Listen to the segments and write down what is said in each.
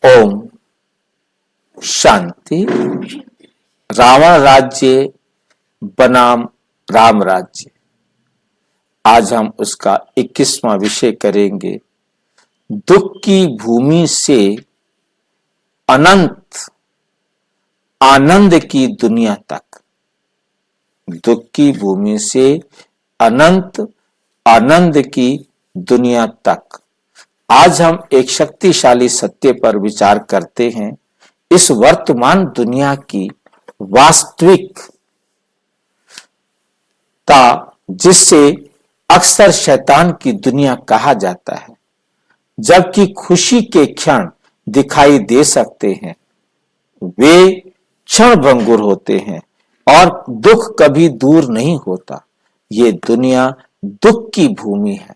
ओम शांति। रावण राज्य बनाम राम राज्य, आज हम उसका 21वां विषय करेंगे। दुख की भूमि से अनंत आनंद की दुनिया तक, दुख की भूमि से अनंत आनंद की दुनिया तक। आज हम एक शक्तिशाली सत्य पर विचार करते हैं। इस वर्तमान दुनिया की वास्तविकता, जिससे अक्सर शैतान की दुनिया कहा जाता है, जबकि खुशी के क्षण दिखाई दे सकते हैं, वे क्षणभंगुर होते हैं और दुख कभी दूर नहीं होता। ये दुनिया दुख की भूमि है,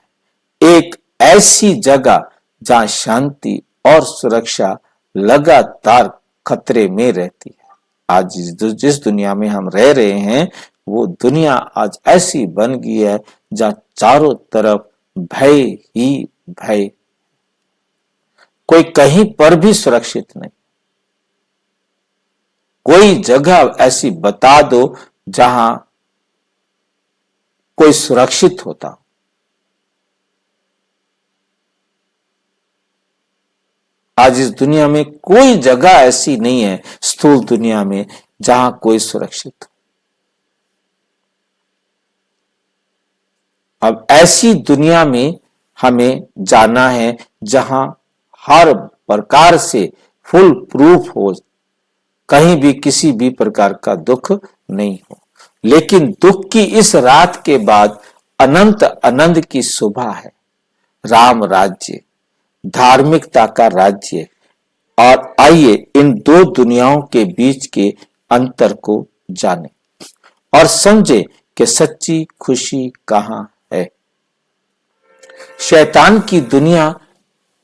एक ऐसी जगह जहां शांति और सुरक्षा लगातार खतरे में रहती है। आज जिस दुनिया में हम रह रहे हैं, वो दुनिया आज ऐसी बन गई है जहां चारों तरफ भय ही भय, कोई कहीं पर भी सुरक्षित नहीं। कोई जगह ऐसी बता दो जहां कोई सुरक्षित होता। आज इस दुनिया में कोई जगह ऐसी नहीं है, स्थूल दुनिया में, जहां कोई सुरक्षित हो। अब ऐसी दुनिया में हमें जाना है जहां हर प्रकार से फुल प्रूफ हो, कहीं भी किसी भी प्रकार का दुख नहीं हो। लेकिन दुख की इस रात के बाद अनंत आनंद की सुबह है। राम राज्य, धार्मिकता का राज्य। और आइए इन दो दुनियाओं के बीच के अंतर को जाने और समझे कि सच्ची खुशी कहां है। शैतान की दुनिया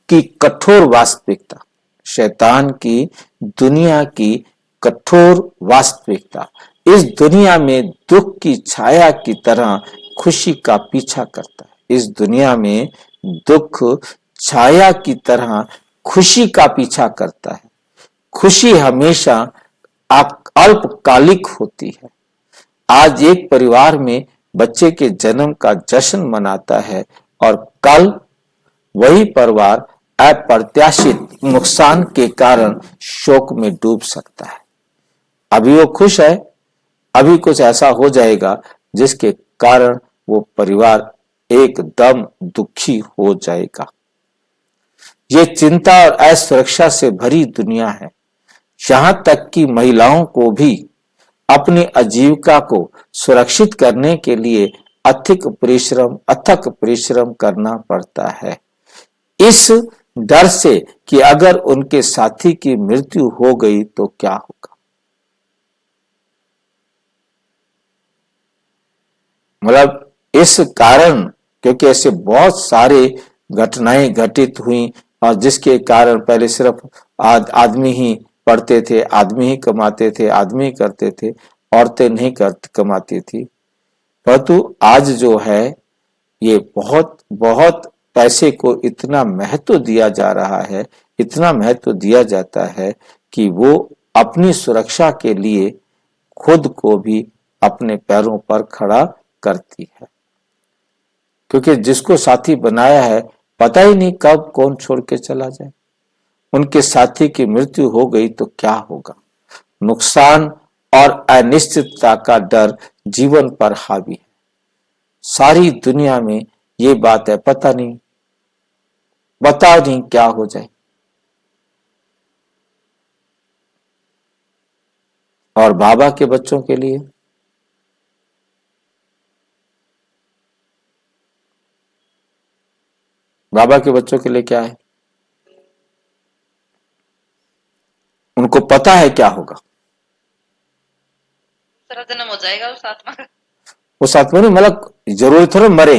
की कठोर वास्तविकता, शैतान की दुनिया की कठोर वास्तविकता। इस दुनिया में दुख की छाया की तरह खुशी का पीछा करता है। इस दुनिया में दुख छाया की तरह खुशी का पीछा करता है। खुशी हमेशा अल्पकालिक होती है। आज एक परिवार में बच्चे के जन्म का जश्न मनाता है और कल वही परिवार अप्रत्याशित नुकसान के कारण शोक में डूब सकता है। अभी वो खुश है, अभी कुछ ऐसा हो जाएगा जिसके कारण वो परिवार एकदम दुखी हो जाएगा। ये चिंता और असुरक्षा से भरी दुनिया है। यहां तक कि महिलाओं को भी अपनी आजीविका को सुरक्षित करने के लिए अथक परिश्रम करना पड़ता है, इस डर से कि अगर उनके साथी की मृत्यु हो गई तो क्या होगा। मतलब इस कारण, क्योंकि ऐसे बहुत सारे घटनाएं घटित हुई और जिसके कारण पहले सिर्फ आदमी ही पढ़ते थे, आदमी ही कमाते थे, आदमी ही करते थे, औरतें नहीं कमाती थी। परंतु आज जो है ये बहुत बहुत पैसे को इतना महत्व दिया जा रहा है, इतना महत्व दिया जाता है कि वो अपनी सुरक्षा के लिए खुद को भी अपने पैरों पर खड़ा करती है। क्योंकि जिसको साथी बनाया है, पता ही नहीं कब कौन छोड़ के चला जाए। उनके साथी की मृत्यु हो गई तो क्या होगा। नुकसान और अनिश्चितता का डर जीवन पर हावी है। सारी दुनिया में ये बात है, पता नहीं क्या हो जाए। और बाबा के बच्चों के लिए क्या है? उनको पता है क्या होगा। जन्म हो जाएगा उस आत्मा का। उस आत्मा नहीं, मतलब जरूरी थोड़ा मरे।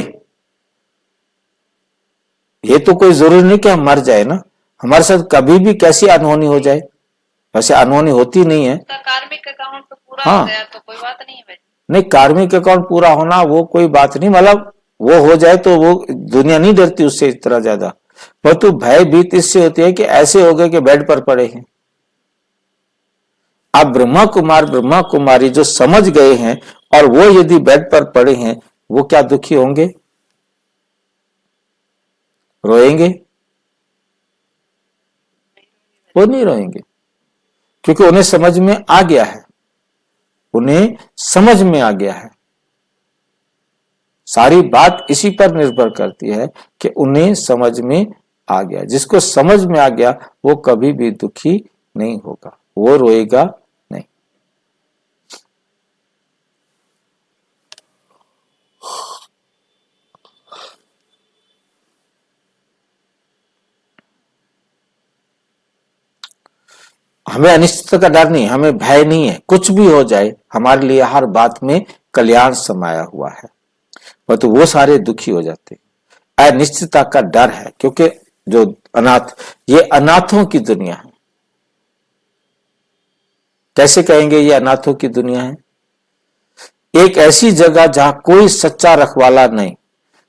ये तो कोई जरूरी नहीं कि हम मर जाए ना। हमारे साथ कभी भी कैसी अनहोनी हो जाए, वैसे अनहोनी होती नहीं है। कार्मिक अकाउंट तो पूरा हाँ, हो गया तो कोई बात नहीं है। नहीं, कार्मिक अकाउंट पूरा होना वो कोई बात नहीं, मतलब वो हो जाए तो वो दुनिया नहीं डरती उससे इतना ज्यादा। परंतु भयभीत इससे होती है कि ऐसे हो गए कि बेड पर पड़े हैं। आप ब्रह्मा कुमार ब्रह्मा कुमारी जो समझ गए हैं और वो यदि बेड पर पड़े हैं, वो क्या दुखी होंगे? रोएंगे? वो नहीं रोएंगे, क्योंकि उन्हें समझ में आ गया है, उन्हें समझ में आ गया है। सारी बात इसी पर निर्भर करती है कि उन्हें समझ में आ गया। जिसको समझ में आ गया वो कभी भी दुखी नहीं होगा, वो रोएगा नहीं। हमें अनिश्चितता का डर नहीं, हमें भय नहीं है। कुछ भी हो जाए हमारे लिए हर बात में कल्याण समाया हुआ है, परंतु वो सारे दुखी हो जाते हैं। अनिश्चितता का डर है, क्योंकि जो अनाथ, ये अनाथों की दुनिया है। कैसे कहेंगे ये अनाथों की दुनिया है? एक ऐसी जगह जहां कोई सच्चा रखवाला नहीं,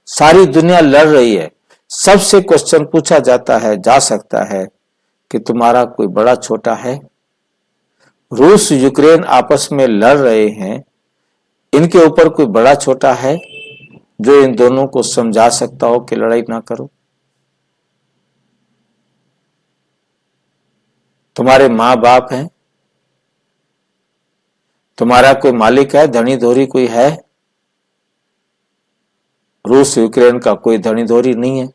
सारी दुनिया लड़ रही है, सबसे क्वेश्चन पूछा जाता है, जा सकता है कि तुम्हारा कोई बड़ा छोटा है? रूस यूक्रेन आपस में लड़ रहे हैं, इनके ऊपर कोई बड़ा छोटा है जो इन दोनों को समझा सकता हो कि लड़ाई ना करो? तुम्हारे माँ बाप हैं, तुम्हारा कोई मालिक है, धनी धोरी कोई है? रूस यूक्रेन का कोई धनी धोरी नहीं है,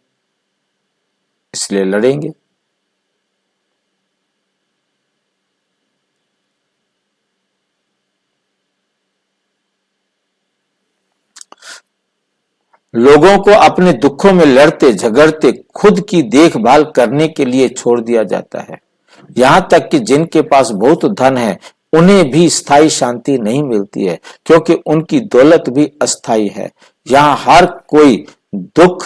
इसलिए लड़ेंगे। लोगों को अपने दुखों में लड़ते झगड़ते खुद की देखभाल करने के लिए छोड़ दिया जाता है। यहां तक कि जिनके पास बहुत धन है उन्हें भी स्थायी शांति नहीं मिलती है, क्योंकि उनकी दौलत भी अस्थायी है। यहाँ हर कोई दुख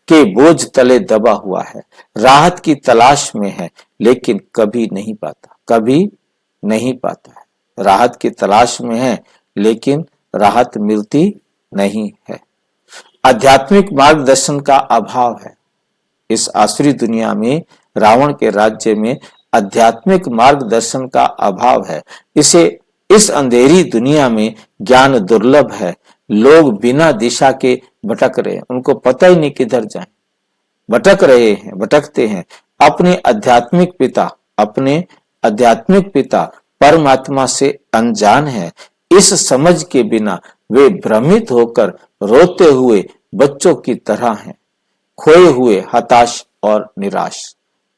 के बोझ तले दबा हुआ है, राहत की तलाश में है, लेकिन कभी नहीं पाता, कभी नहीं पाता है। राहत की तलाश में है, लेकिन राहत मिलती नहीं है। आध्यात्मिक मार्गदर्शन का अभाव है। इस आसुरी दुनिया में, रावण के राज्य में आध्यात्मिक मार्गदर्शन का अभाव है। इस अंधेरी दुनिया में ज्ञान दुर्लभ है। लोग बिना दिशा के भटक रहे हैं, उनको पता ही नहीं किधर जाएं। भटक रहे हैं, भटकते हैं। अपने आध्यात्मिक पिता परमात्मा से अनजान है। इस समझ के बिना वे भ्रमित होकर रोते हुए बच्चों की तरह हैं, खोए हुए, हताश और निराश।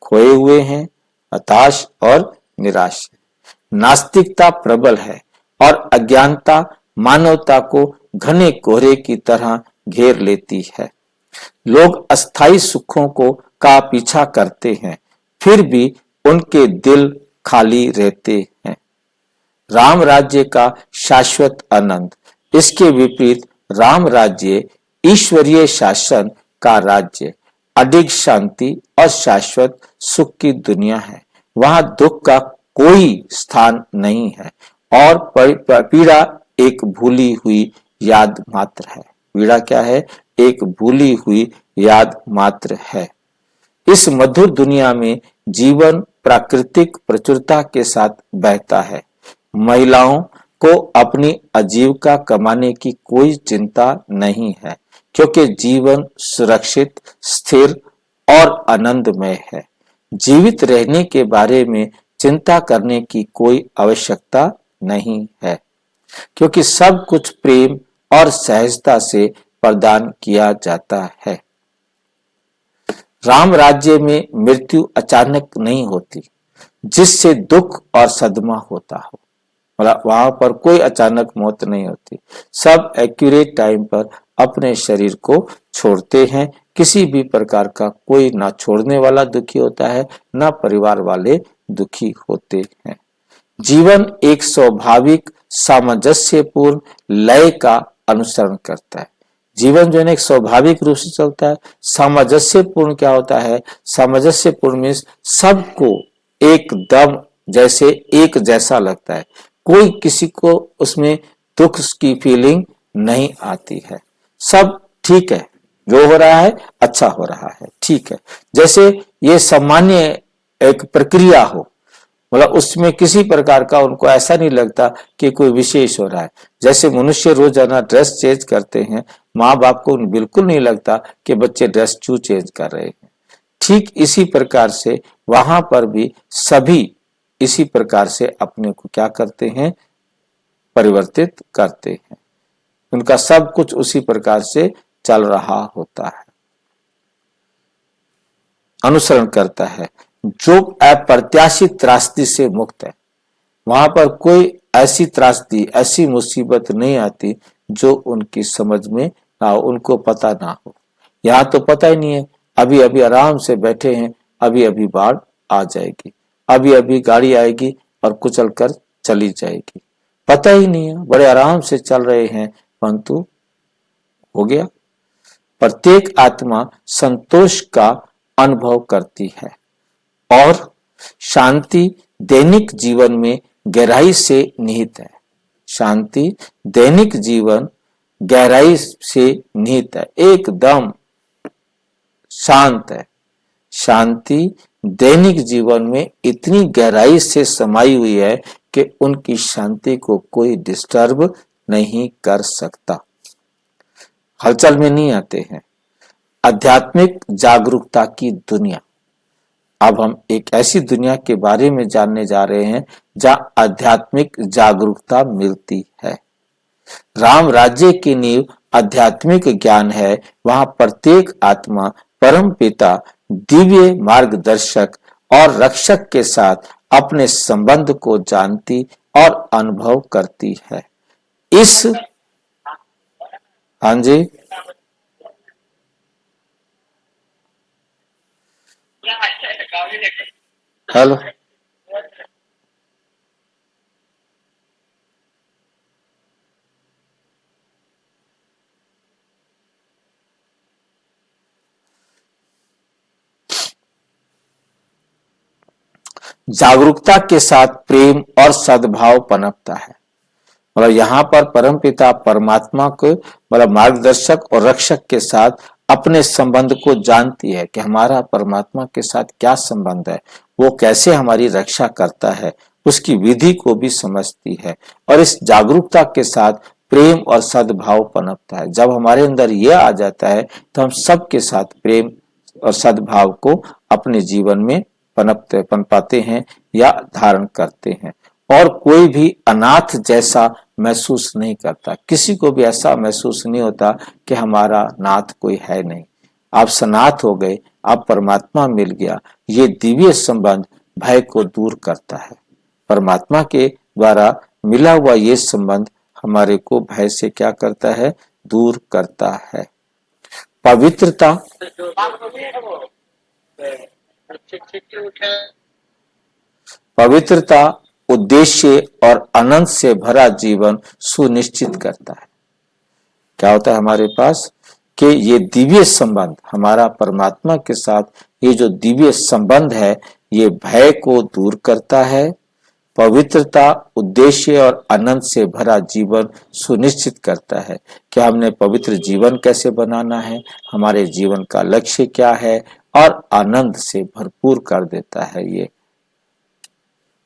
खोए हुए हैं, हताश और निराश। नास्तिकता प्रबल है और अज्ञानता मानवता को घने कोहरे की तरह घेर लेती है। लोग अस्थायी सुखों का पीछा करते हैं, फिर भी उनके दिल खाली रहते हैं। राम राज्य का शाश्वत आनंद, इसके विपरीत राम राज्य ईश्वरीय शासन का राज्य, अडिग शांति और शाश्वत सुख की दुनिया है। वहां दुख का कोई स्थान नहीं है और पीड़ा एक भूली हुई याद मात्र है। पीड़ा क्या है? एक भूली हुई याद मात्र है। इस मधुर दुनिया में जीवन प्राकृतिक प्रचुरता के साथ बहता है। महिलाओं को अपनी आजीविका कमाने की कोई चिंता नहीं है, क्योंकि जीवन सुरक्षित, स्थिर और आनंदमय है। जीवित रहने के बारे में चिंता करने की कोई आवश्यकता नहीं है, क्योंकि सब कुछ प्रेम और सहजता से प्रदान किया जाता है। राम राज्य में मृत्यु अचानक नहीं होती, जिससे दुख और सदमा होता हो। मतलब वहां पर कोई अचानक मौत नहीं होती। सब एक्यूरेट टाइम पर अपने शरीर को छोड़ते हैं। किसी भी प्रकार का कोई ना छोड़ने वाला दुखी होता है, ना परिवार वाले दुखी होते हैं। जीवन एक स्वाभाविक सामंजस्यपूर्ण लय का अनुसरण करता है। जीवन जो है एक स्वाभाविक रूप से चलता है। सामंजस्यपूर्ण क्या होता है? सामंजस्यपूर्ण मीन्स सबको एकदम जैसे एक जैसा लगता है, कोई किसी को उसमें दुख की फीलिंग नहीं आती है, सब ठीक है। जो हो रहा है अच्छा हो रहा है, ठीक है। जैसे ये सामान्य एक प्रक्रिया हो, मतलब उसमें किसी प्रकार का उनको ऐसा नहीं लगता कि कोई विशेष हो रहा है। जैसे मनुष्य रोजाना ड्रेस चेंज करते हैं, माँ बाप को बिल्कुल नहीं लगता कि बच्चे ड्रेस क्यों चेंज कर रहे हैं। ठीक इसी प्रकार से वहां पर भी सभी इसी प्रकार से अपने को क्या करते हैं, परिवर्तित करते हैं। उनका सब कुछ उसी प्रकार से चल रहा होता है, अनुसरण करता है। जो अप्रत्याशित त्रासदी से मुक्त है, वहां पर कोई ऐसी त्रासदी, ऐसी मुसीबत नहीं आती जो उनकी समझ में ना हो, उनको पता ना हो। यहाँ तो पता ही नहीं है, अभी अभी आराम से बैठे हैं, अभी अभी बाढ़ आ जाएगी, अभी अभी गाड़ी आएगी और कुचल कर चली जाएगी, पता ही नहीं है, बड़े आराम से चल रहे हैं, परंतु हो गया। प्रत्येक आत्मा संतोष का अनुभव करती है और शांति दैनिक जीवन में गहराई से निहित है। शांति दैनिक जीवन गहराई से निहित है, एकदम शांत है। शांति दैनिक जीवन में इतनी गहराई से समाई हुई है कि उनकी शांति को कोई डिस्टर्ब नहीं कर सकता, हलचल में नहीं आते हैं। आध्यात्मिक जागरूकता की दुनिया। अब हम एक ऐसी दुनिया के बारे में जानने जा रहे हैं जहां आध्यात्मिक जागरूकता मिलती है। राम राज्य की नींव आध्यात्मिक ज्ञान है। वहां प्रत्येक आत्मा परम पिता, दिव्य मार्गदर्शक और रक्षक के साथ अपने संबंध को जानती और अनुभव करती है। इस हाँ जी, हेलो, जागरूकता के साथ प्रेम और सद्भाव पनपता है। मतलब यहाँ पर परमपिता परमात्मा को, मतलब मार्गदर्शक और रक्षक के साथ अपने संबंध को जानती है कि हमारा परमात्मा के साथ क्या संबंध है, वो कैसे हमारी रक्षा करता है, उसकी विधि को भी समझती है। और इस जागरूकता के साथ प्रेम और सद्भाव पनपता है। जब हमारे अंदर यह आ जाता है तो हम सबके साथ प्रेम और सद्भाव को अपने जीवन में पनपाते हैं या धारण करते हैं। और कोई भी अनाथ जैसा महसूस नहीं करता, किसी को भी ऐसा महसूस नहीं होता कि हमारा नाथ कोई है नहीं। आप सनाथ हो गए, आप परमात्मा मिल गया। ये दिव्य संबंध भय को दूर करता है। परमात्मा के द्वारा मिला हुआ ये संबंध हमारे को भय से क्या करता है, दूर करता है। पवित्रता, पवित्रता उद्देश्य और आनंद से भरा जीवन सुनिश्चित करता है। क्या होता है हमारे पास कि ये दिव्य संबंध हमारा परमात्मा के साथ, ये जो दिव्य संबंध है, ये भय को दूर करता है। पवित्रता उद्देश्य और आनंद से भरा जीवन सुनिश्चित करता है कि हमने पवित्र जीवन कैसे बनाना है, हमारे जीवन का लक्ष्य क्या है, और आनंद से भरपूर कर देता है। ये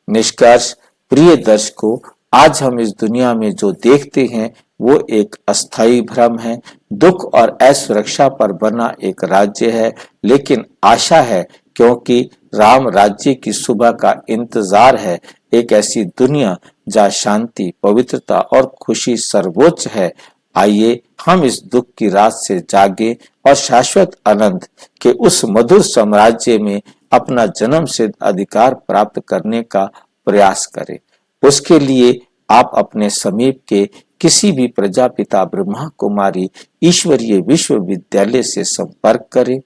निष्कर्ष, प्रिय दर्शकों, आज हम इस दुनिया में जो देखते हैं वो एक अस्थाई भ्रम है, दुख और असुरक्षा पर बना एक राज्य है। लेकिन आशा है, क्योंकि राम राज्य की सुबह का इंतजार है, एक ऐसी दुनिया जहाँ शांति, पवित्रता और खुशी सर्वोच्च है। आइए हम इस दुख की रात से जागे और शाश्वत आनंद के उस मधुर साम्राज्य में अपना जन्म सिद्ध अधिकार प्राप्त करने का प्रयास करें। उसके लिए आप अपने समीप के किसी भी प्रजापिता ब्रह्मा कुमारी ईश्वरीय विश्वविद्यालय से संपर्क करें।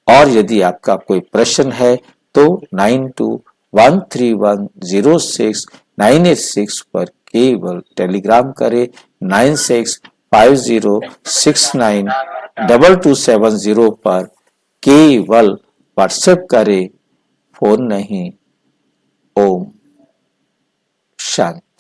और यदि आपका कोई प्रश्न है तो 9213106986 पर केवल टेलीग्राम करें। 9650692270 पर केवल व्हाट्सएप करें, फोन नहीं। ओम शांति।